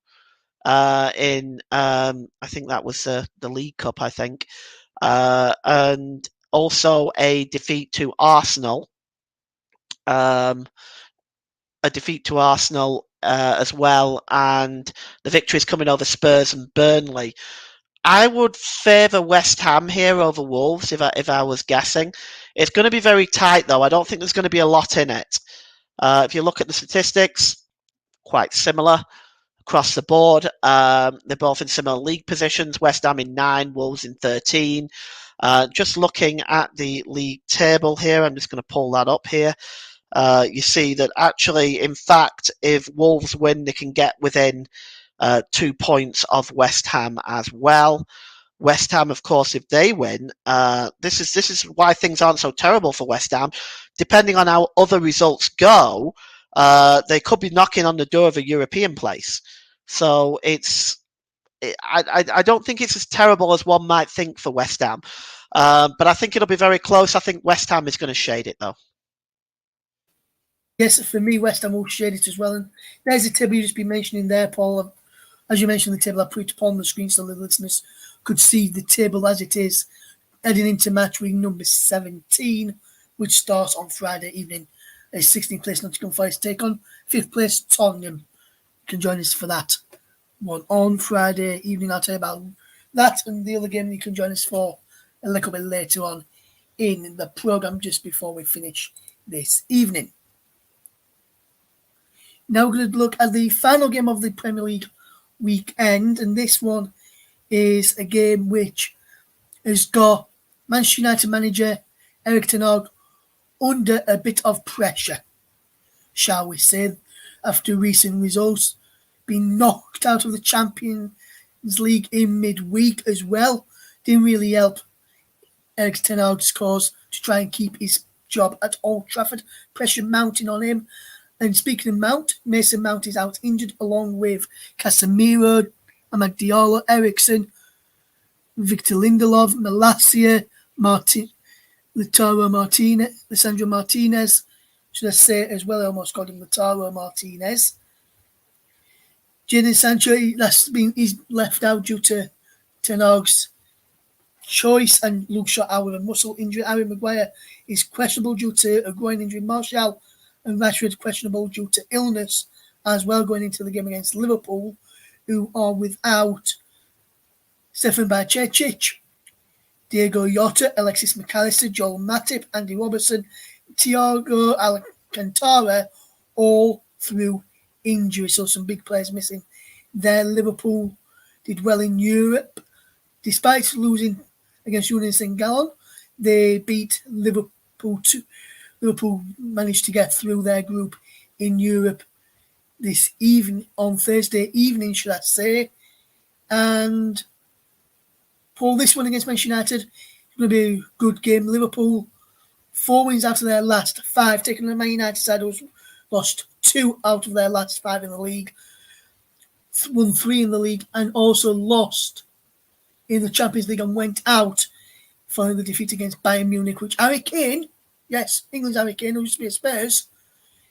in I think that was the League Cup, I think, and also a defeat to Arsenal. A defeat to Arsenal as well, and the victories coming over Spurs and Burnley. I would favour West Ham here over Wolves if I was guessing. It's going to be very tight, though. I don't think there's going to be a lot in it. If you look at the statistics, quite similar across the board. They're both in similar league positions. West Ham in 9, Wolves in 13. Just looking at the league table here, I'm just going to pull that up here. You see that actually, in fact, if Wolves win, they can get within 2 points of West Ham as well. West Ham, of course, if they win, this is why things aren't so terrible for West Ham. Depending on how other results go, they could be knocking on the door of a European place. So I don't think it's as terrible as one might think for West Ham. But I think it'll be very close. I think West Ham is going to shade it, though. Yes, for me, West Ham will shade it as well. And there's a table you just been mentioning there, Paul. As you mentioned, the table I put upon the screen so the listeners could see the table as it is heading into match week number 17, which starts on Friday evening. A 16th place Nottingham Forest take on 5th place Tottenham. You can join us for that one on Friday evening. I'll tell you about that and the other game you can join us for a little bit later on in the programme just before we finish this evening. Now we're going to look at the final game of the Premier League weekend, and this one is a game which has got Manchester United manager Erik ten Hag under a bit of pressure, shall we say, after recent results, being knocked out of the Champions League in midweek as well. Didn't really help Erik ten Hag's cause to try and keep his job at Old Trafford. Pressure mounting on him. And speaking of Mount, Mason Mount is out injured along with Casemiro, Amad Diallo, Ericsson, Victor Lindelof, Malacia, Lisandro Martinez. Should I say it as well? I almost called him Lautaro Martinez. Jadon Sancho, he's left out due to ten Hag's choice, and Luke Shaw out with a muscle injury. Harry Maguire is questionable due to a groin injury. Martial and Rashford questionable due to illness as well going into the game against Liverpool, who are without Stefan Bajcetic, Diego Jota, Alexis McAllister, Joel Matip, Andy Robertson, Thiago Alcantara, all through injury. So some big players missing there. Liverpool did well in Europe. Despite losing against Union St. Gallen, they beat Liverpool 2. Liverpool managed to get through their group in Europe this evening, on Thursday evening, should I say. And Paul, this one against Manchester United is going to be a good game. Liverpool, 4 wins out of their last 5, taking the Man United side who's lost 2 out of their last 5 in the league, won 3 in the league, and also lost in the Champions League and went out following the defeat against Bayern Munich, which Harry Kane, yes, England's Harry Kane, who used to be at Spurs,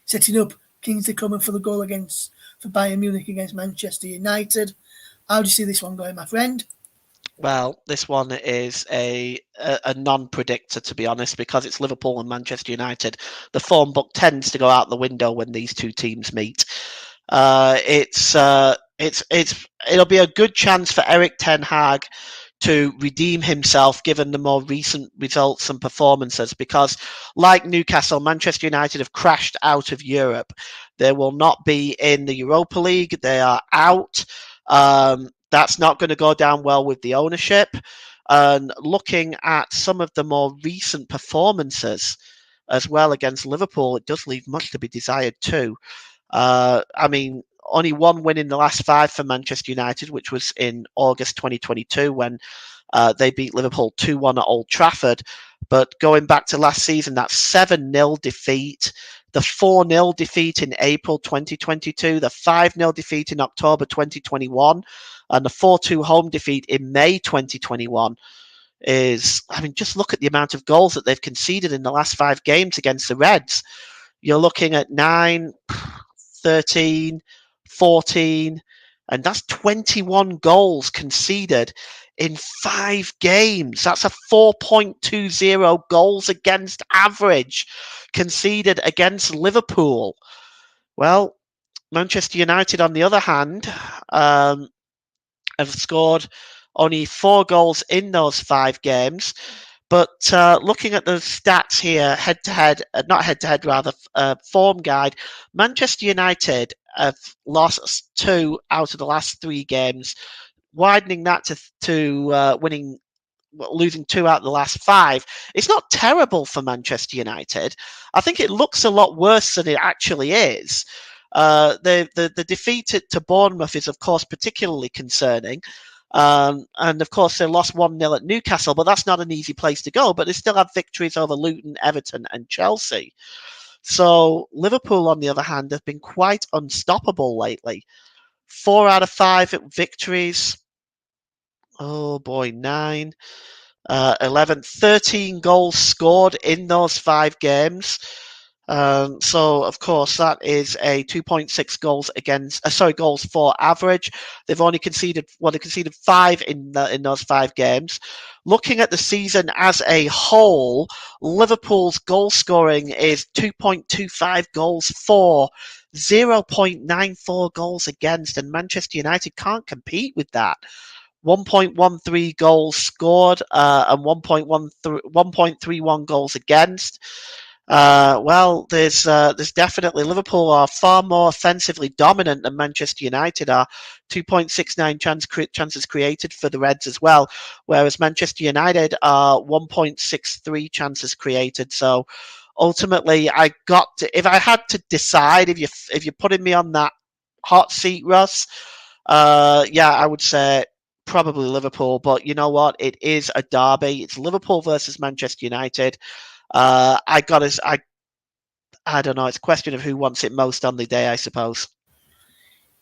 setting up Kingsley Coman for the goal for Bayern Munich against Manchester United. How do you see this one going, my friend? Well, this one is a non-predictor, to be honest, because it's Liverpool and Manchester United. The form book tends to go out the window when these two teams meet. It'll be a good chance for Erik ten Hag to redeem himself given the more recent results and performances, because like Newcastle, Manchester United have crashed out of Europe. They will not be in the Europa League. They are out. That's not going to go down well with the ownership. And looking at some of the more recent performances as well against Liverpool, it does leave much to be desired too. Only 1 win in the last 5 for Manchester United, which was in August 2022 when they beat Liverpool 2-1 at Old Trafford. But going back to last season, that 7-0 defeat, the 4-0 defeat in April 2022, the 5-0 defeat in October 2021, and the 4-2 home defeat in May 2021 just look at the amount of goals that they've conceded in the last 5 games against the Reds. You're looking at 9, 13, 14, and that's 21 goals conceded in 5 games. That's a 4.20 goals against average conceded against Liverpool. Well, Manchester United, on the other hand, have scored only 4 goals in those 5 games. But looking at the stats here, form guide, Manchester United have lost 2 out of the last 3 games, widening that to losing 2 out of the last 5. It's not terrible for Manchester United. I think it looks a lot worse than it actually is. The defeat to Bournemouth is, of course, particularly concerning. And of course, they lost 1-0 at Newcastle, but that's not an easy place to go. But they still have victories over Luton, Everton, and Chelsea. So Liverpool, on the other hand, have been quite unstoppable lately. 4 out of 5 victories. Oh boy, 9, 11, 13 goals scored in those 5 games. So of course that is a 2.6 goals against, goals for average. They've only conceded, they conceded 5 in those 5 games. Looking at the season as a whole, Liverpool's goal scoring is 2.25 goals for, 0.94 goals against, and Manchester United can't compete with that. 1.13 goals scored and 1.31 goals against. There's definitely, Liverpool are far more offensively dominant than Manchester United are. 2.69 chances created for the Reds as well, whereas Manchester United are 1.63 chances created. So ultimately, if I had to decide, if you're putting me on that hot seat, Russ, I would say probably Liverpool. But you know what? It is a derby. It's Liverpool versus Manchester United. I don't know. It's a question of who wants it most on the day, I suppose.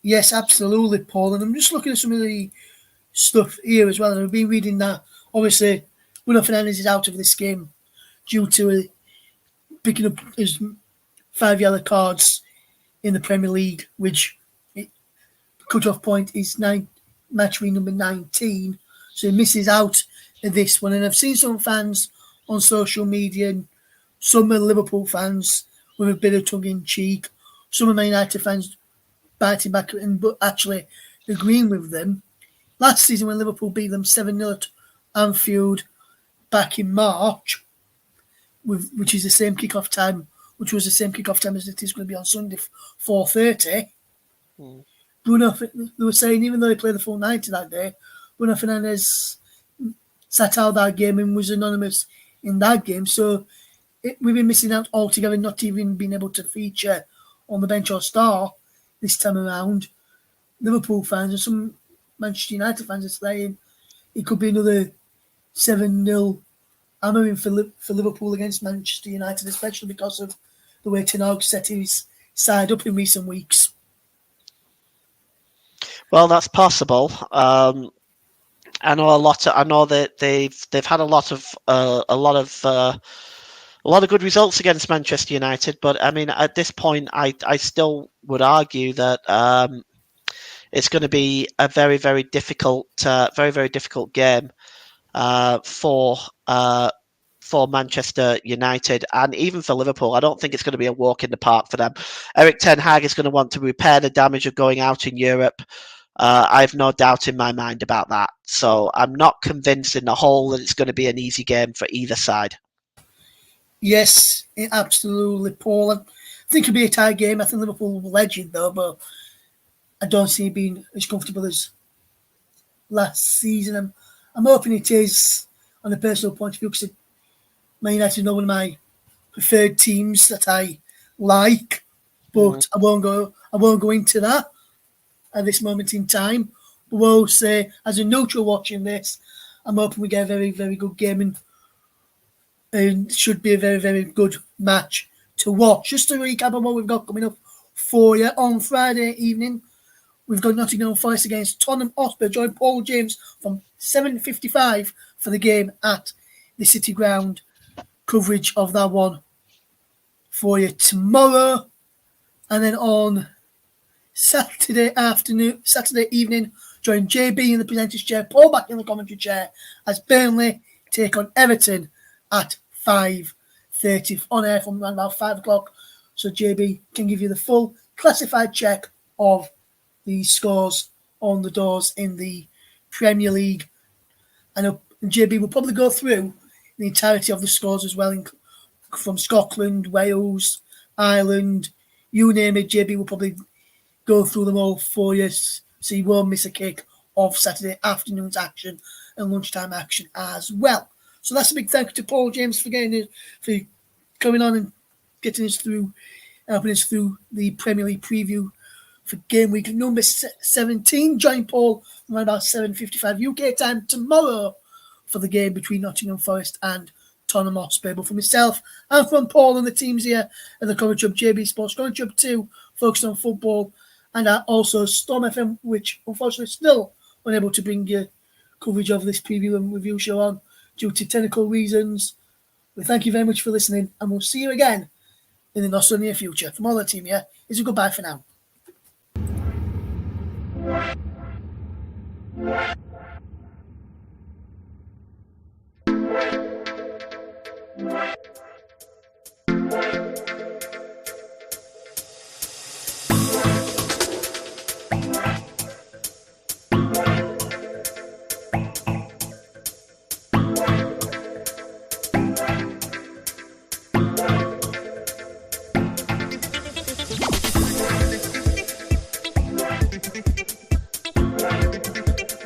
Yes, absolutely, Paul. And I'm just looking at some of the stuff here as well. And I've been reading that obviously Bruno Fernandes is out of this game due to picking up his 5 yellow cards in the Premier League, which cut-off point is match week number 19. So he misses out of this one. And I've seen some fans on social media, and some are Liverpool fans with a bit of tongue-in-cheek. Some are Man United fans biting back and but actually agreeing with them. Last season when Liverpool beat them 7-0 at Anfield back in March, which is the same kickoff time, which was the same kickoff time as it is going to be on Sunday, 4:30. Bruno, they were saying even though he played the full 90 that day, Bruno Fernandes sat out that game and was anonymous in that game. So we've been missing out altogether, not even being able to feature on the bench or star this time around. Liverpool fans and some Manchester United fans are saying it could be another 7-0 hammering for Liverpool against Manchester United, especially because of the way Ten Hag set his side up in recent weeks. Well, that's possible. I know that they've had a lot of good results against Manchester United, but I mean, at this point, I still would argue that it's going to be a very, very difficult game for Manchester United and even for Liverpool. I don't think it's going to be a walk in the park for them. Erik Ten Hag is going to want to repair the damage of going out in Europe. I have no doubt in my mind about that. So I'm not convinced in the whole that it's going to be an easy game for either side. Yes, absolutely, Paul. I think it'll be a tight game. I think Liverpool will edge it though, but I don't see it being as comfortable as last season. I'm hoping it is on a personal point of view because Man United are one of my preferred teams that I like, but I won't go into that at this moment in time. But we'll say, as a neutral watching this, I'm hoping we get a very, very good game and should be a very, very good match to watch. Just to recap on what we've got coming up for you on Friday evening, we've got Nottingham Forest against Tottenham Hotspur. Join Paul James from 7:55 for the game at the City Ground. Coverage of that one for you tomorrow. And then on Saturday evening, join JB in the presenter's chair, Paul back in the commentary chair as Burnley take on Everton at 5:30 on air from around about 5 o'clock. So JB can give you the full classified check of the scores on the doors in the Premier League. And JB will probably go through the entirety of the scores as well, from Scotland, Wales, Ireland, you name it. JB will probably go through them all for you, so you won't miss a kick of Saturday afternoon's action and lunchtime action as well. So that's a big thank you to Paul James for coming on and getting us through, helping us through the Premier League preview for game week number 17. Join Paul around about 7:55 UK time tomorrow for the game between Nottingham Forest and Tottenham Hotspur. But for myself and from Paul and the teams here at the Commentary Hub, JB Sports Commentary Hub 2, focused on football and also Storm FM, which unfortunately is still unable to bring you coverage of this preview and review show on due to technical reasons. We thank you very much for listening, and we'll see you again in the not so near future. From all the team here, it's a goodbye for now.